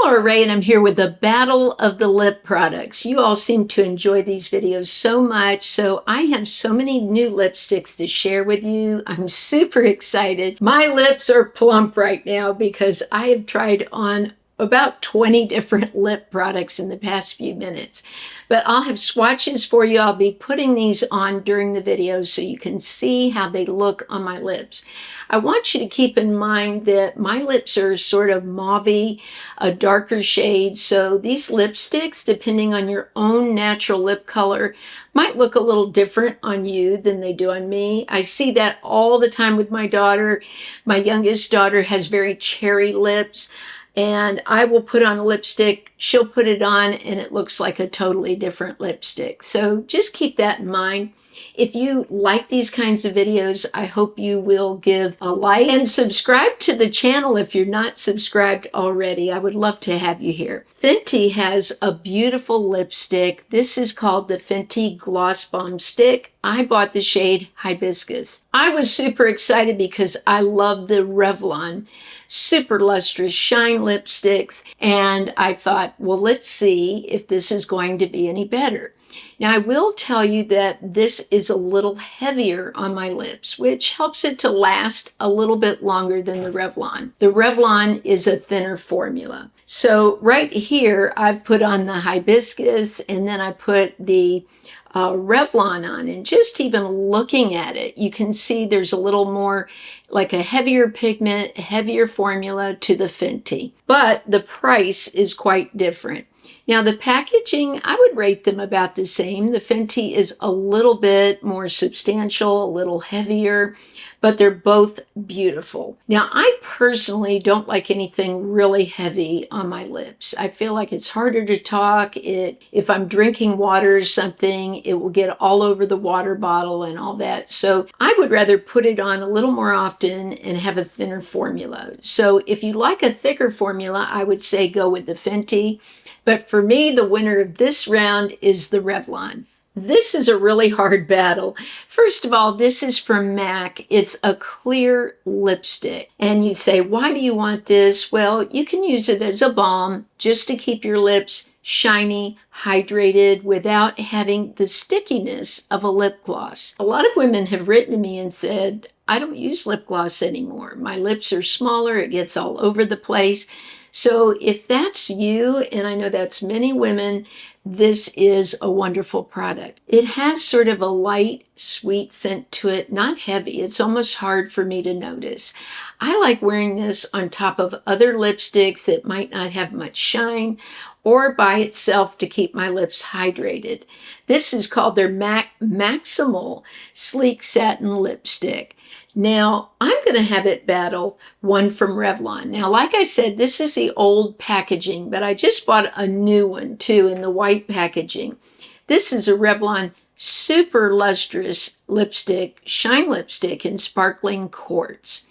Laura Ray, and I'm here with the Battle of the Lip products. You all seem to enjoy these videos so much, so I have so many new lipsticks to share with you. I'm super excited. My lips are plump right now because I have tried on about 20 different lip products in the past few minutes. But I'll have swatches for you. I'll be putting these on during the video so you can see how they look on my lips. I want you to keep in mind that my lips are sort of mauvey, a darker shade, so these lipsticks, depending on your own natural lip color, might look a little different on you than they do on me. I see that all the time with my daughter. My youngest daughter has very cherry lips, and I will put on a lipstick, she'll put it on, and it looks like a totally different lipstick. So just keep that in mind. If you like these kinds of videos, I hope you will give a like and subscribe to the channel if you're not subscribed already. I would love to have you here. Fenty has a beautiful lipstick. This is called the Fenty Gloss Balm Stick. I bought the shade Hibiscus. I was super excited because I love the Revlon super lustrous shine lipsticks, and I thought, well, let's see if this is going to be any better. Now, I will tell you that this is a little heavier on my lips, which helps it to last a little bit longer than the Revlon. The Revlon is a thinner formula. So right here, I've put on the Hibiscus, and then I put the Revlon on, and just even looking at it, you can see there's a little more like a heavier pigment, heavier formula to the Fenty, but the price is quite different. Now the packaging, I would rate them about the same. The Fenty is a little bit more substantial, a little heavier, but they're both beautiful. Now, I personally don't like anything really heavy on my lips. I feel like it's harder to talk. If I'm drinking water or something, it will get all over the water bottle and all that. So I would rather put it on a little more often and have a thinner formula. So if you like a thicker formula, I would say go with the Fenty. But for me, the winner of this round is the Revlon. This is a really hard battle. First of all, this is from MAC. It's a clear lipstick. And you say, why do you want this? Well, you can use it as a balm just to keep your lips shiny, hydrated, without having the stickiness of a lip gloss. A lot of women have written to me and said, I don't use lip gloss anymore. My lips are smaller. It gets all over the place. So if that's you, and I know that's many women, this is a wonderful product. It has sort of a light, sweet scent to it, not heavy. It's almost hard for me to notice. I like wearing this on top of other lipsticks that might not have much shine, or by itself to keep my lips hydrated. This is called their Maximal Sleek Satin Lipstick. Now, I'm going to have it battle one from Revlon. Now, like I said, this is the old packaging, but I just bought a new one, too, in the white packaging. This is a Revlon super lustrous lipstick, shine lipstick in sparkling quartz.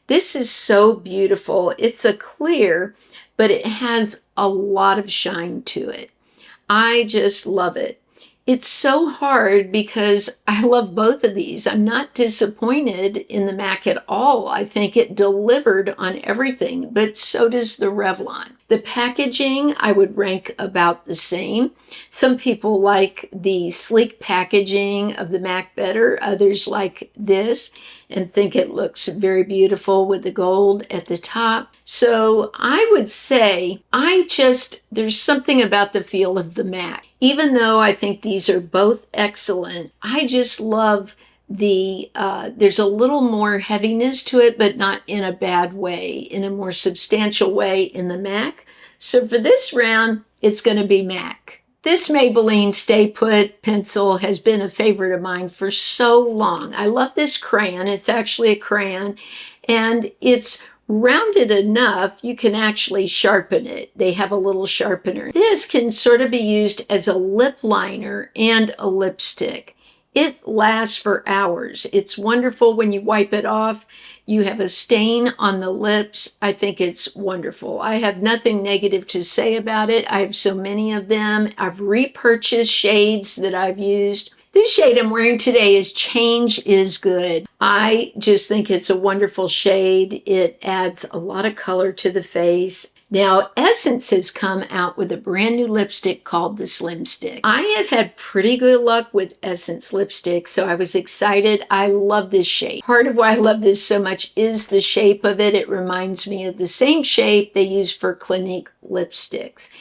This is so beautiful. It's a clear, but it has a lot of shine to it. I just love it. It's so hard because I love both of these. I'm not disappointed in the MAC at all. I think it delivered on everything, but so does the Revlon. The packaging, I would rank about the same. Some people like the sleek packaging of the MAC better. Others like this and think it looks very beautiful with the gold at the top. So I would say there's something about the feel of the MAC. Even though I think these are both excellent, I just love there's a little more heaviness to it, but not in a bad way, in a more substantial way in the MAC. So for this round, it's going to be MAC. This Maybelline Stay Put pencil has been a favorite of mine for so long. I love this crayon. It's actually a crayon, and it's rounded enough you can actually sharpen it. They have a little sharpener. This can sort of be used as a lip liner and a lipstick. It lasts for hours. It's wonderful when you wipe it off. You have a stain on the lips. I think it's wonderful. I have nothing negative to say about it. I have so many of them. I've repurchased shades that I've used. This shade I'm wearing today is Change is Good. I just think it's a wonderful shade. It adds a lot of color to the face. Now, Essence has come out with a brand new lipstick called the Slim Stick. I have had pretty good luck with Essence lipstick, so I was excited. I love this shape. Part of why I love this so much is the shape of it. It reminds me of the same shape they use for Clinique lipsticks.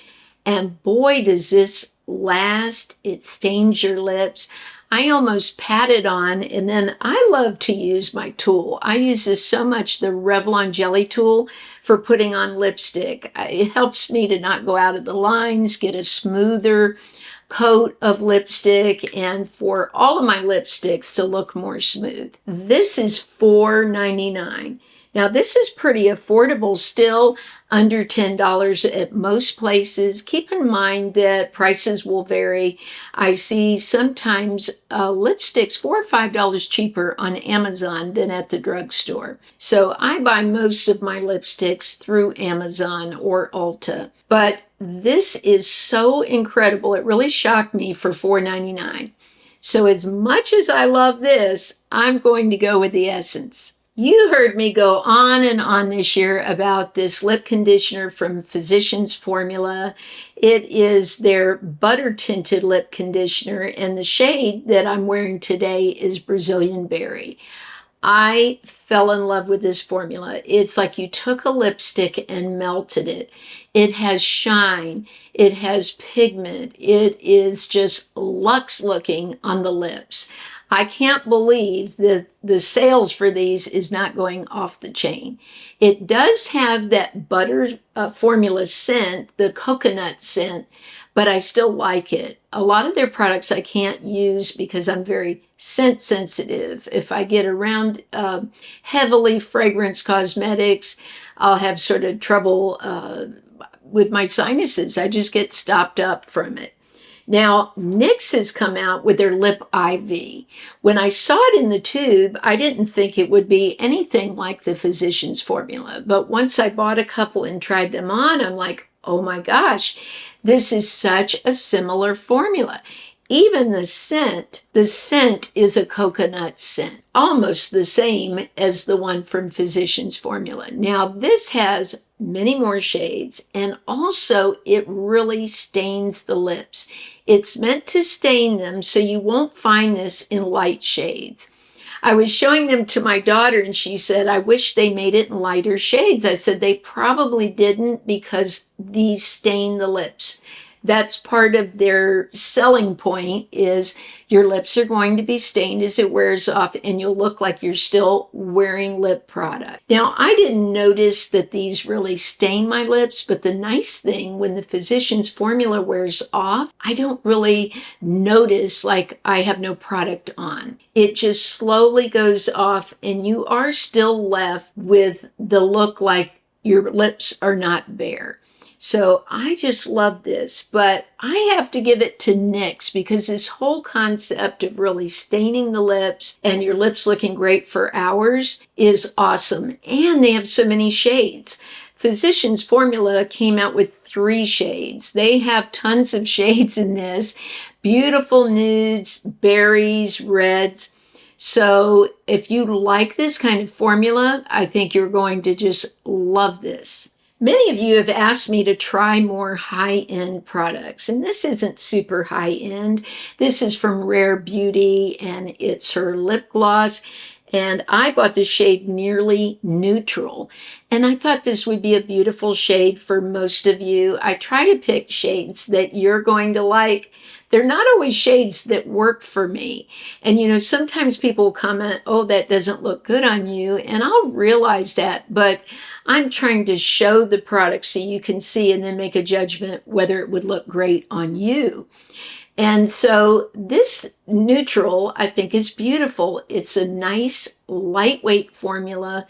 And boy, does this last. It stains your lips. I almost pat it on, and then I love to use my tool. I use this so much, the Revlon Jelly Tool, for putting on lipstick. It helps me to not go out of the lines, get a smoother coat of lipstick, and for all of my lipsticks to look more smooth. This is $4.99. Now, this is pretty affordable still, under $10 at most places. Keep in mind that prices will vary. I see sometimes lipsticks $4 or $5 cheaper on Amazon than at the drugstore. So I buy most of my lipsticks through Amazon or Ulta. But this is so incredible. It really shocked me for $4.99. So as much as I love this, I'm going to go with the Essence. You heard me go on and on this year about this lip conditioner from Physicians Formula. It is their butter tinted lip conditioner, and the shade that I'm wearing today is Brazilian Berry. I fell in love with this formula. It's like you took a lipstick and melted it. It has shine. It has pigment. It is just luxe looking on the lips. I can't believe that the sales for these is not going off the chain. It does have that butter formula scent, the coconut scent, but I still like it. A lot of their products I can't use because I'm very scent sensitive. If I get around heavily fragrance cosmetics, I'll have sort of trouble with my sinuses. I just get stopped up from it. Now, NYX has come out with their Lip IV. When I saw it in the tube, I didn't think it would be anything like the Physicians Formula. But once I bought a couple and tried them on, I'm like, oh my gosh, this is such a similar formula. Even the scent is a coconut scent, almost the same as the one from Physicians Formula. Now, this has many more shades, and also it really stains the lips. It's meant to stain them so you won't find this in light shades. I was showing them to my daughter and she said, I wish they made it in lighter shades. I said, they probably didn't because these stain the lips. That's part of their selling point is your lips are going to be stained as it wears off and you'll look like you're still wearing lip product. Now, I didn't notice that these really stain my lips, but the nice thing when the Physicians Formula wears off, I don't really notice like I have no product on. It just slowly goes off and you are still left with the look like your lips are not bare. So I just love this, but I have to give it to NYX because this whole concept of really staining the lips and your lips looking great for hours is awesome. And they have so many shades. Physicians Formula came out with 3 shades. They have tons of shades in this. Beautiful nudes, berries, reds. So if you like this kind of formula, I think you're going to just love this. Many of you have asked me to try more high-end products, and this isn't super high-end. This is from Rare Beauty, and it's her lip gloss, and I bought the shade Nearly Neutral, and I thought this would be a beautiful shade for most of you. I try to pick shades that you're going to like. They're not always shades that work for me. And you know, sometimes people comment, oh, that doesn't look good on you. And I'll realize that, but I'm trying to show the product so you can see and then make a judgment whether it would look great on you. And so this neutral, I think, is beautiful. It's a nice, lightweight formula.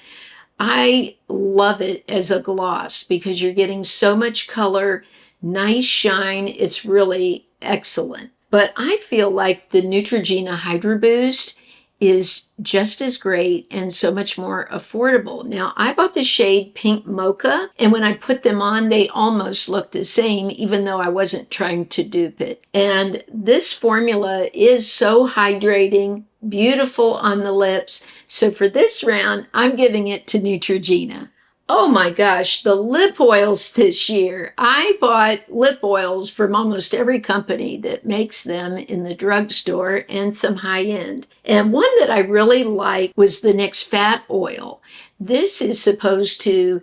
I love it as a gloss because you're getting so much color, nice shine. It's really excellent. But I feel like the Neutrogena Hydro Boost is just as great and so much more affordable. Now, I bought the shade Pink Mocha, and when I put them on, they almost look the same, even though I wasn't trying to dupe it. And this formula is so hydrating, beautiful on the lips. So for this round, I'm giving it to Neutrogena. Oh my gosh, the lip oils this year. I bought lip oils from almost every company that makes them in the drugstore and some high end. And one that I really liked was the NYX Fat Oil. This is supposed to,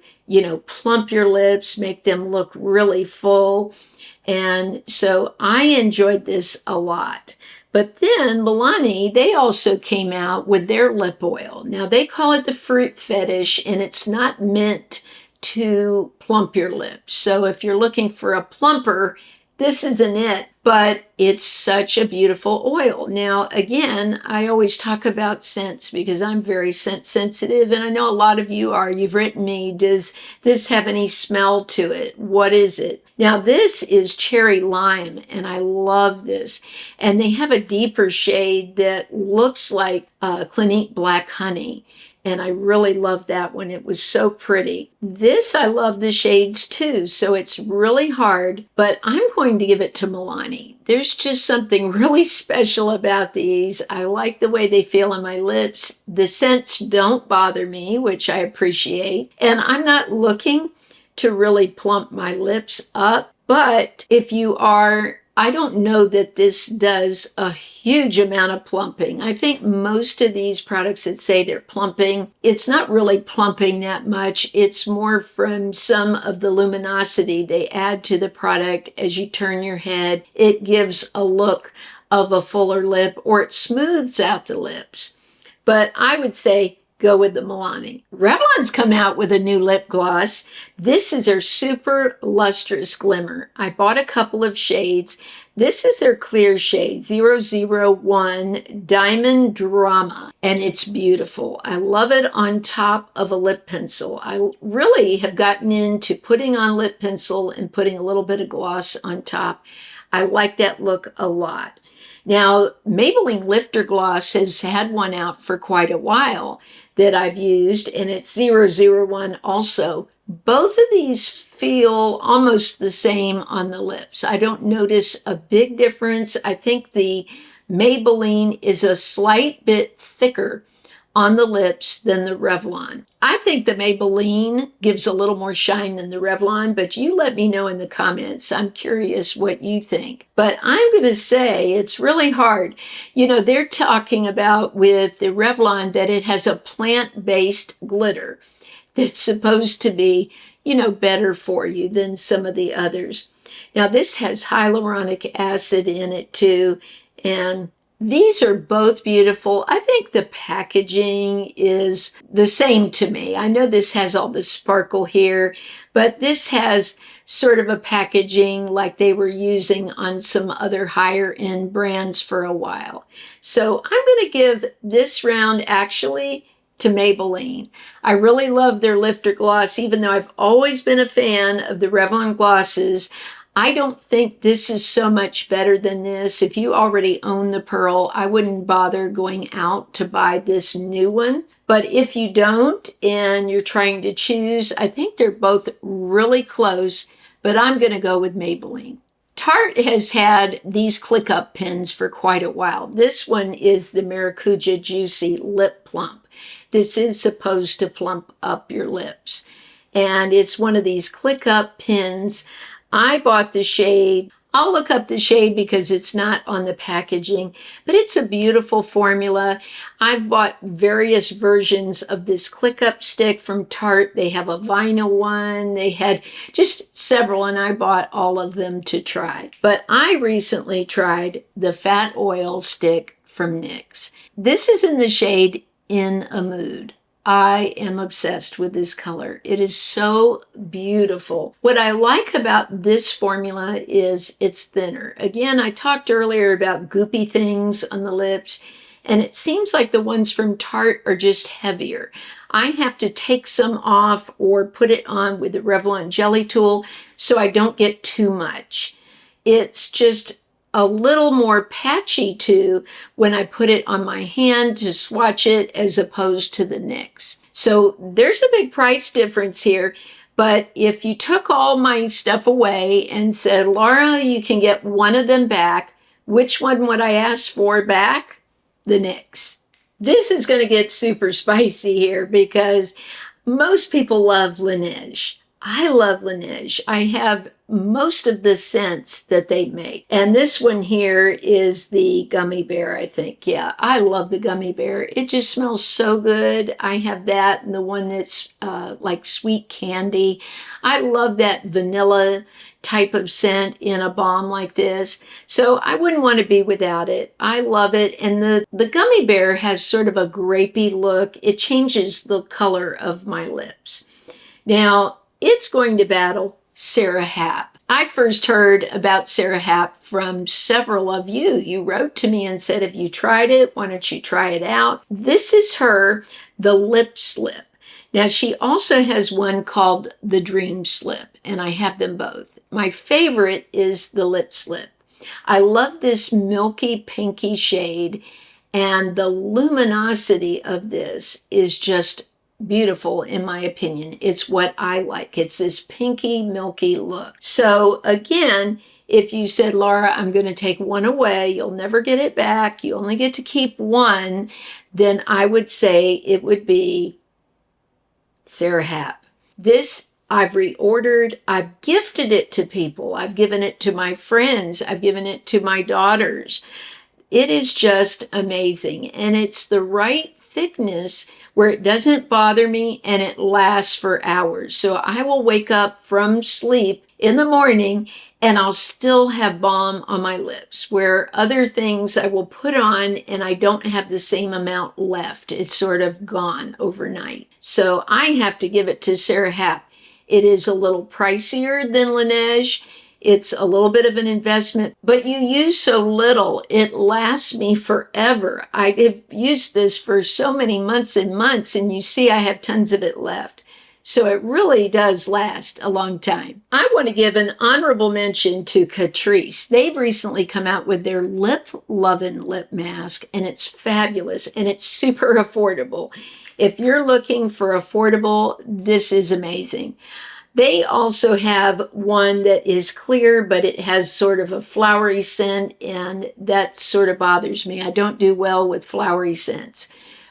plump your lips, make them look really full. And so I enjoyed this a lot. But then Milani, they also came out with their lip oil. Now they call it the fruit fetish, and it's not meant to plump your lips. So if you're looking for a plumper, this isn't it, but it's such a beautiful oil. Now, again, I always talk about scents because I'm very scent sensitive, and I know a lot of you are. You've written me, does this have any smell to it? What is it? Now, this is cherry lime, and I love this. And they have a deeper shade that looks like Clinique Black Honey. And I really love that one. It was so pretty. This, I love the shades too, so it's really hard, but I'm going to give it to Milani. There's just something really special about these. I like the way they feel on my lips. The scents don't bother me, which I appreciate. And I'm not looking to really plump my lips up, but if you are, I don't know that this does a huge amount of plumping. I think most of these products that say they're plumping, it's not really plumping that much. It's more from some of the luminosity they add to the product as you turn your head. It gives a look of a fuller lip, or it smooths out the lips. But I would say go with the Milani. Revlon's come out with a new lip gloss. This is their Super Lustrous Glimmer. I bought a couple of shades. This is their clear shade, 001 Diamond Drama, and it's beautiful. I love it on top of a lip pencil. I really have gotten into putting on lip pencil and putting a little bit of gloss on top. I like that look a lot. Now, Maybelline Lifter Gloss has had one out for quite a while that I've used, and it's 001 also. Both of these feel almost the same on the lips. I don't notice a big difference. I think the Maybelline is a slight bit thicker on the lips than the Revlon. I think the Maybelline gives a little more shine than the Revlon, but you let me know in the comments. I'm curious what you think. But I'm going to say it's really hard. They're talking about with the Revlon that it has a plant-based glitter that's supposed to be, better for you than some of the others. Now, this has hyaluronic acid in it too, and these are both beautiful. I think the packaging is the same to me. I know this has all the sparkle here, but this has sort of a packaging like they were using on some other higher end brands for a while. So I'm going to give this round actually to Maybelline. I really love their Lifter Gloss, even though I've always been a fan of the Revlon glosses. I don't think this is so much better than this. If you already own the Pearl, I wouldn't bother going out to buy this new one. But if you don't and you're trying to choose, I think they're both really close, but I'm going to go with Maybelline. Tarte has had these click-up pens for quite a while. This one is the Maracuja Juicy Lip Plump. This is supposed to plump up your lips. And it's one of these click-up pens. I bought the shade. I'll look up the shade because it's not on the packaging, but it's a beautiful formula. I've bought various versions of this click-up stick from Tarte. They have a vinyl one. They had just several, and I bought all of them to try. But I recently tried the Fat Oil stick from NYX. This is in the shade In a Mood. I am obsessed with this color. It is so beautiful. What I like about this formula is it's thinner. Again, I talked earlier about goopy things on the lips, and it seems like the ones from Tarte are just heavier. I have to take some off or put it on with the Revlon Jelly Tool so I don't get too much. It's just a little more patchy too when I put it on my hand to swatch it as opposed to the NYX. So there's a big price difference here, but if you took all my stuff away and said, Laura, you can get one of them back, which one would I ask for back? The NYX. This is going to get super spicy here because Most people love Laneige. I love Laneige. I have most of the scents that they make. And this one here is the gummy bear, I think. Yeah, I love the gummy bear. It just smells so good. I have that and the one that's like sweet candy. I love that vanilla type of scent in a balm like this. So I wouldn't want to be without it. I love it. And the gummy bear has sort of a grapey look. It changes the color of my lips. Now, it's going to battle Sara Happ. I first heard about Sara Happ from several of you. You wrote to me and said, have you tried it? Why don't you try it out? This is her, the lip slip. Now, she also has one called the Dream Slip, and I have them both. My favorite is the lip slip. I love this milky pinky shade, and the luminosity of this is just beautiful in my opinion. It's what I like. It's this pinky, milky look. So again, if you said, Laura, I'm going to take one away, you'll never get it back, you only get to keep one, then I would say it would be Sara Happ. This I've reordered. I've gifted it to people. I've given it to my friends. I've given it to my daughters. It is just amazing. And it's the right thickness where it doesn't bother me and it lasts for hours. So I will wake up from sleep in the morning and I'll still have balm on my lips, where other things I will put on and I don't have the same amount left. It's sort of gone overnight. So I have to give it to Sara Happ. It is a little pricier than Laneige. It's a little bit of an investment, but you use so little, it lasts me forever. I have used this for so many months and months, and you see I have tons of it left. So it really does last a long time. I want to give an honorable mention to Catrice. They've recently come out with their Lip Lovin' lip mask, and it's fabulous, and it's super affordable. If you're looking for affordable, this is amazing. They also have one that is clear, but it has sort of a flowery scent, and that sort of bothers me. I don't do well with flowery scents.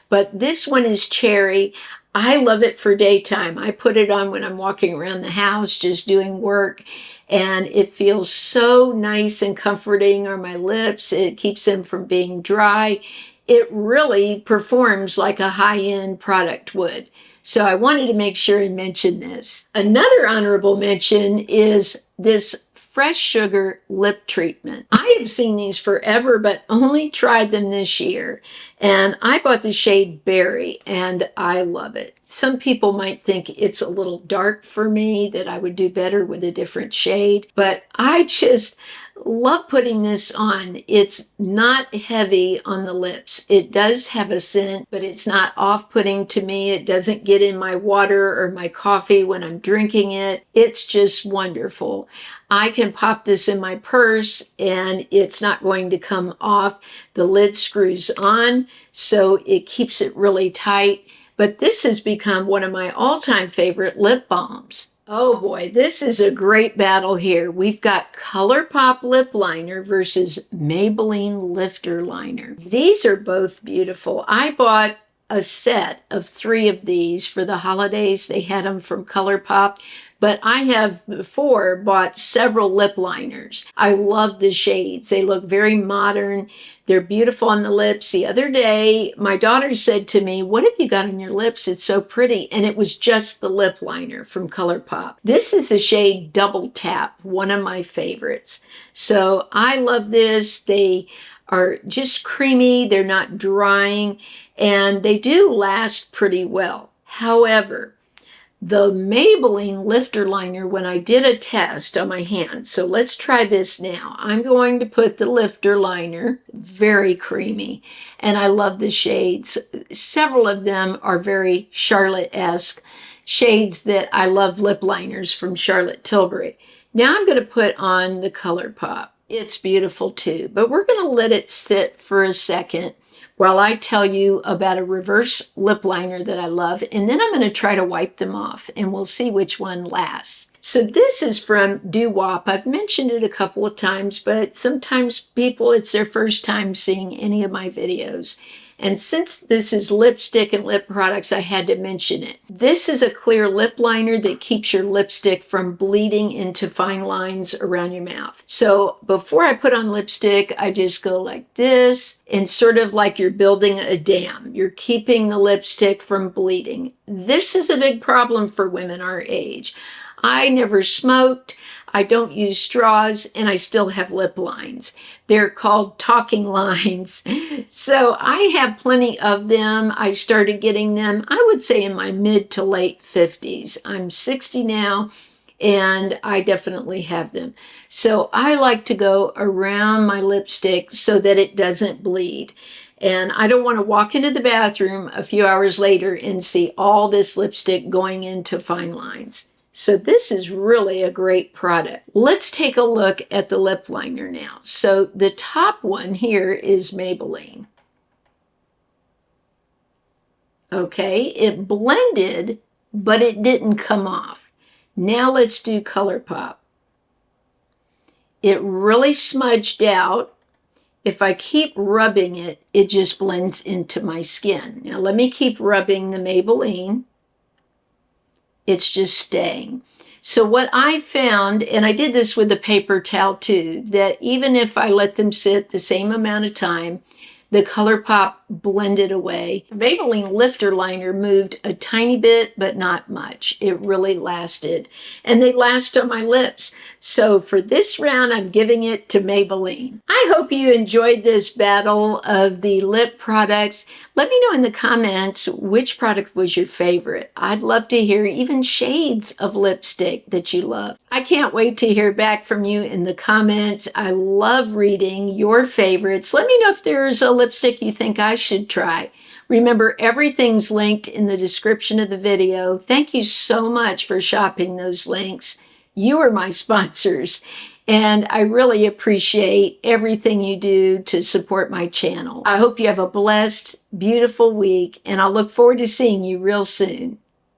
But this one is cherry. I love it for daytime. I put it on when I'm walking around the house, just doing work, and it feels so nice and comforting on my lips. It keeps them from being dry. It really performs like a high-end product would. So I wanted to make sure and mention this. Another honorable mention is this Fresh Sugar lip treatment. I have seen these forever, but only tried them this year. And I bought the shade Berry, and I love it. Some people might think it's a little dark for me, that I would do better with a different shade, but I just love putting this on. It's not heavy on the lips. It does have a scent, but it's not off-putting to me. It doesn't get in my water or my coffee when I'm drinking it. It's just wonderful. I can pop this in my purse and it's not going to come off. The lid screws on, so it keeps it really tight. But this has become one of my all-time favorite lip balms. Oh boy, this is a great battle here. We've got ColourPop lip liner versus Maybelline lifter liner. These are both beautiful. I bought a set of 3 of these for the holidays. They had them from ColourPop, but I have before bought several lip liners. I love the shades. They look very modern. They're beautiful on the lips. The other day, my daughter said to me, "What have you got on your lips? It's so pretty." And it was just the lip liner from ColourPop. This is the shade Double Tap, one of my favorites. So I love this. They are just creamy. They're not drying, and they do last pretty well. However, the Maybelline lifter liner, when I did a test on my hands, so let's try this now. I'm going to put the lifter liner, very creamy, and I love the shades. Several of them are very Charlotte-esque shades that I love lip liners from Charlotte Tilbury. Now I'm going to put on the ColourPop. It's beautiful too, but we're going to let it sit for a second while I tell you about a reverse lip liner that I love, and then I'm going to try to wipe them off, and we'll see which one lasts. So this is from Doo Wop. I've mentioned it a couple of times, but sometimes people, it's their first time seeing any of my videos. And since this is lipstick and lip products, I had to mention it. This is a clear lip liner that keeps your lipstick from bleeding into fine lines around your mouth. So before I put on lipstick, I just go like this, and sort of like you're building a dam. You're keeping the lipstick from bleeding. This is a big problem for women our age. I never smoked, I don't use straws, and I still have lip lines. They're called talking lines. So I have plenty of them. I started getting them, I would say, in my mid to late 50s. I'm 60 now, and I definitely have them. So I like to go around my lipstick so that it doesn't bleed. And I don't want to walk into the bathroom a few hours later and see all this lipstick going into fine lines. So this is really a great product. Let's take a look at the lip liner now. So the top one here is Maybelline. Okay, it blended, but it didn't come off. Now let's do ColourPop. It really smudged out. If I keep rubbing it, it just blends into my skin. Now let me keep rubbing the Maybelline. It's just staying. So what I found, and I did this with a paper towel too, that even if I let them sit the same amount of time, the ColourPop blended away. The Maybelline lifter liner moved a tiny bit, but not much. It really lasted. And they last on my lips. So for this round, I'm giving it to Maybelline. I hope you enjoyed this battle of the lip products. Let me know in the comments which product was your favorite. I'd love to hear even shades of lipstick that you love. I can't wait to hear back from you in the comments. I love reading your favorites. Let me know if there's a lipstick you think I should try. Remember, everything's linked in the description of the video. Thank you so much for shopping those links. You are my sponsors, and I really appreciate everything you do to support my channel. I hope you have a blessed, beautiful week, and I'll look forward to seeing you real soon.